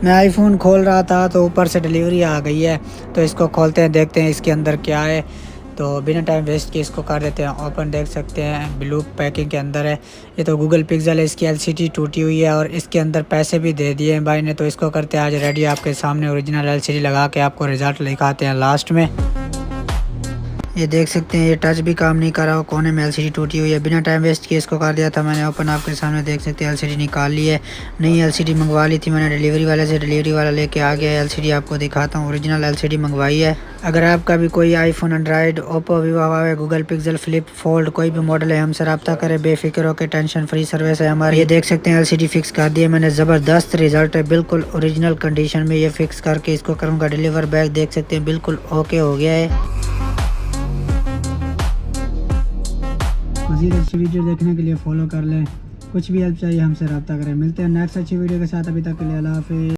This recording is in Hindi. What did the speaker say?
मैं आईफ़ोन खोल रहा था तो ऊपर से डिलीवरी आ गई है, तो इसको खोलते हैं, देखते हैं इसके अंदर क्या है। तो बिना टाइम वेस्ट किए इसको कर देते हैं ओपन। देख सकते हैं ब्लू पैकिंग के अंदर है। ये तो गूगल पिक्सल है, इसकी एलसीडी टूटी हुई है और इसके अंदर पैसे भी दे दिए हैं भाई ने। तो इसको करते हैं आज रेडी, आपके सामने ओरिजिनल एलसीडी लगा के आपको रिज़ल्ट दिखाते हैं लास्ट में। ये देख सकते हैं ये टच भी काम नहीं कर रहा, कोने में एलसीडी टूटी हुई है। बिना टाइम वेस्ट किए इसको कर दिया था मैंने ओपन, आपके सामने देख सकते हैं एलसीडी निकाल ली है। नई एलसीडी मंगवा ली थी मैंने डिलीवरी वाले से, डिलीवरी वाला लेके आ गया है। एलसीडी आपको दिखाता हूँ, ओरिजिनल एलसीडी मंगवाई है। अगर आपका भी कोई iPhone, Android, Oppo, Vivo, Huawei, Google pixel, flip fold कोई भी मॉडल है, हमसे रब्ता करें बेफिक्र होकर, टेंशन फ्री सर्विस है हमारी। ये देख सकते हैं एलसीडी फिक्स कर दी है मैंने, ज़बरदस्त रिजल्ट है, बिल्कुल ओरिजिनल कंडीशन में। ये फिक्स करके इसको करूँगा डिलीवर बैक, देख सकते हैं बिल्कुल ओके हो गया है। मज़ीद अच्छी वीडियो देखने के लिए फॉलो कर लें। कुछ भी हेल्प चाहिए हमसे रब्ता करें। मिलते हैं नेक्स्ट अच्छी वीडियो के साथ, अभी तक के लिए अल्लाह हाफिज़।